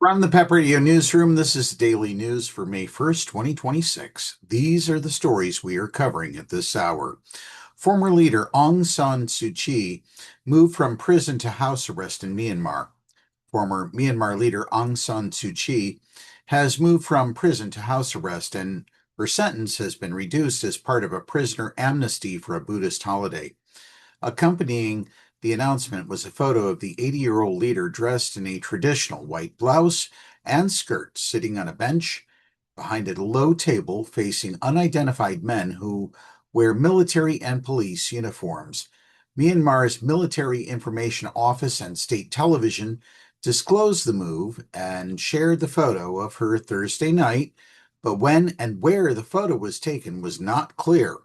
From the PEP Radio Newsroom, this is daily news for May 1st, 2026. These are the stories we are covering at this hour. Former leader Aung San Suu Kyi moved from prison to house arrest in Myanmar. Former Myanmar leader Aung San Suu Kyi has moved from prison to house arrest, and her sentence has been reduced as part of a prisoner amnesty for a Buddhist holiday. Accompanying the announcement was a photo of the 80-year-old leader dressed in a traditional white blouse and skirt, sitting on a bench behind a low table facing unidentified men who wear military and police uniforms. Myanmar's Military Information Office and state television disclosed the move and shared the photo of her Thursday night, but when and where the photo was taken was not clear.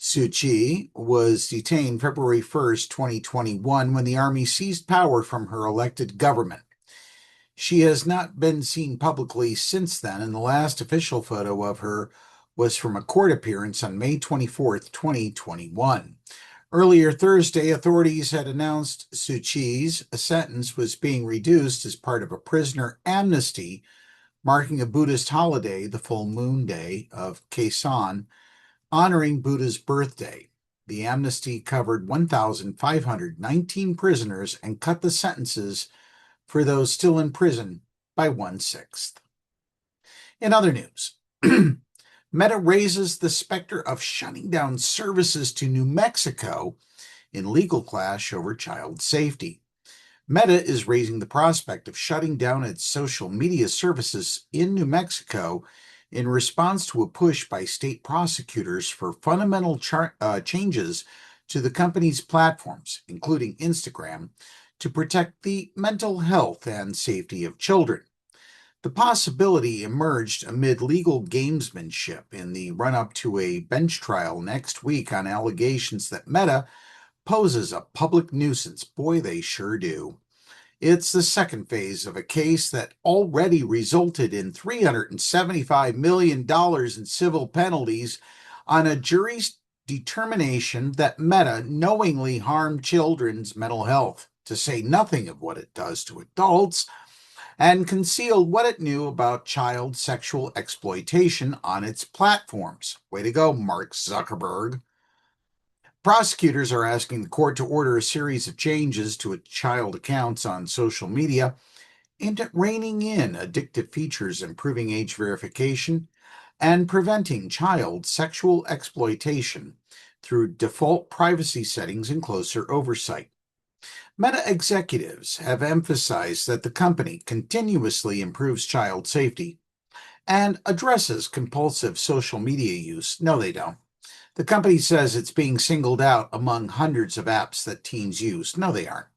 Suu Kyi was detained February 1st, 2021, when the army seized power from her elected government. She has not been seen publicly since then, and the last official photo of her was from a court appearance on May 24th, 2021. Earlier Thursday, authorities had announced Suu Kyi's sentence was being reduced as part of a prisoner amnesty, marking a Buddhist holiday, the full moon day of Kaisan, honoring Buddha's birthday. The amnesty covered 1,519 prisoners and cut the sentences for those still in prison by 1/6. In other news, Meta raises the specter of shutting down services to New Mexico in legal clash over child safety. Meta is raising the prospect of shutting down its social media services in New Mexico in response to a push by state prosecutors for fundamental changes to the company's platforms, including Instagram, to protect the mental health and safety of children. The possibility emerged amid legal gamesmanship in the run-up to a bench trial next week on allegations that Meta poses a public nuisance. Boy, they sure do. It's the second phase of a case that already resulted in $375 million in civil penalties on a jury's determination that Meta knowingly harmed children's mental health, to say nothing of what it does to adults, and concealed what it knew about child sexual exploitation on its platforms. Way to go, Mark Zuckerberg. Prosecutors are asking the court to order a series of changes to child accounts on social media aimed at reining in addictive features, improving age verification, and preventing child sexual exploitation through default privacy settings and closer oversight. Meta executives have emphasized that the company continuously improves child safety and addresses compulsive social media use. No, they don't. The company says it's being singled out among hundreds of apps that teens use. No, they aren't.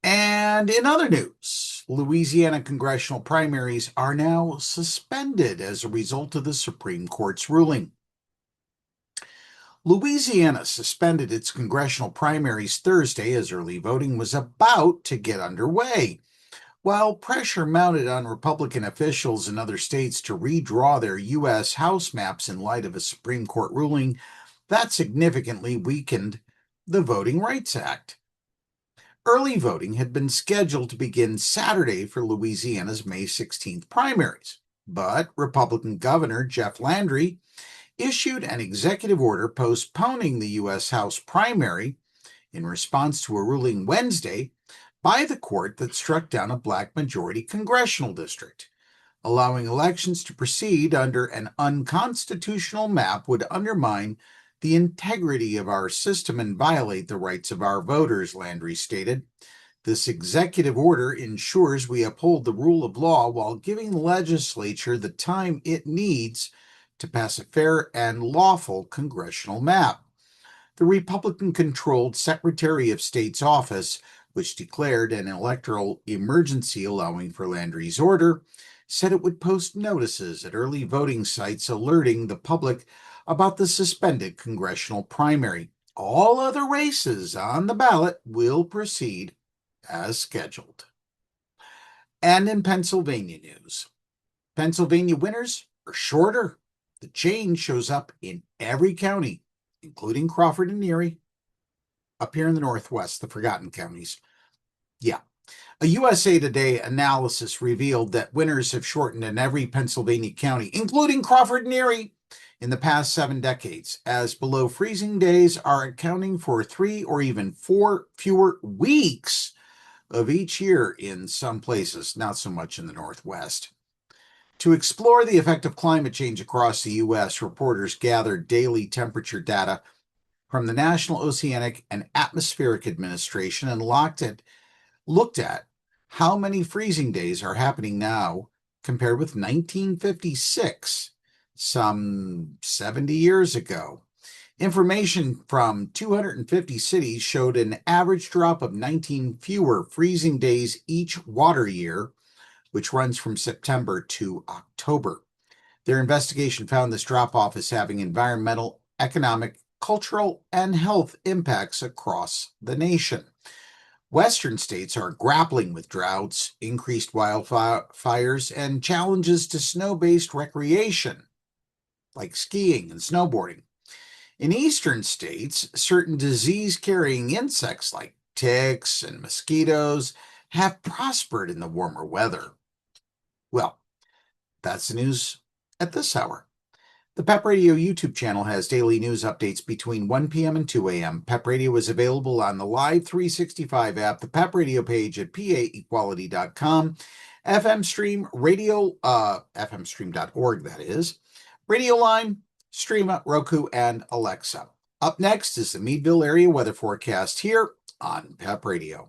And in other news, Louisiana congressional primaries are now suspended as a result of the Supreme Court's ruling. Louisiana suspended its congressional primaries Thursday as early voting was about to get underway. While pressure mounted on Republican officials in other states to redraw their U.S. House maps in light of a Supreme Court ruling that significantly weakened the Voting Rights Act. Early voting had been scheduled to begin Saturday for Louisiana's May 16th primaries, but Republican Governor Jeff Landry issued an executive order postponing the U.S. House primary in response to a ruling Wednesday by the court that struck down a black majority congressional district. Allowing elections to proceed under an unconstitutional map would undermine the integrity of our system and violate the rights of our voters, Landry stated. This executive order ensures we uphold the rule of law while giving the legislature the time it needs to pass a fair and lawful congressional map. The Republican-controlled Secretary of State's office, which declared an electoral emergency allowing for Landry's order, said it would post notices at early voting sites alerting the public about the suspended congressional primary. All other races on the ballot will proceed as scheduled. And in Pennsylvania news, Pennsylvania winters are shorter. The change shows up in every county, including Crawford and Erie, up here in the Northwest, the Forgotten Counties. Yeah. A USA Today analysis revealed that winters have shortened in every Pennsylvania county, including Crawford and Erie, in the past 7 decades, as below freezing days are accounting for 3 or even 4 fewer weeks of each year in some places, not so much in the Northwest. To explore the effect of climate change across the U.S., reporters gathered daily temperature data from the National Oceanic and Atmospheric Administration and looked at how many freezing days are happening now compared with 1956, some 70 years ago. Information from 250 cities showed an average drop of 19 fewer freezing days each water year, which runs from September to October. Their investigation found this drop-off is having environmental, economic, cultural, and health impacts across the nation. Western states are grappling with droughts, increased wildfires, and challenges to snow-based recreation, like skiing and snowboarding. In eastern states, certain disease-carrying insects like ticks and mosquitoes have prospered in the warmer weather. Well, that's the news at this hour. The PEP Radio YouTube channel has daily news updates between 1 p.m. and 2 a.m. PEP Radio is available on the Live 365 app, the PEP Radio page at paequality.com, FM Stream Radio, fmstream.org, that is, Radio Line, Streama, Roku, and Alexa. Up next is the Meadville area weather forecast here on PEP Radio.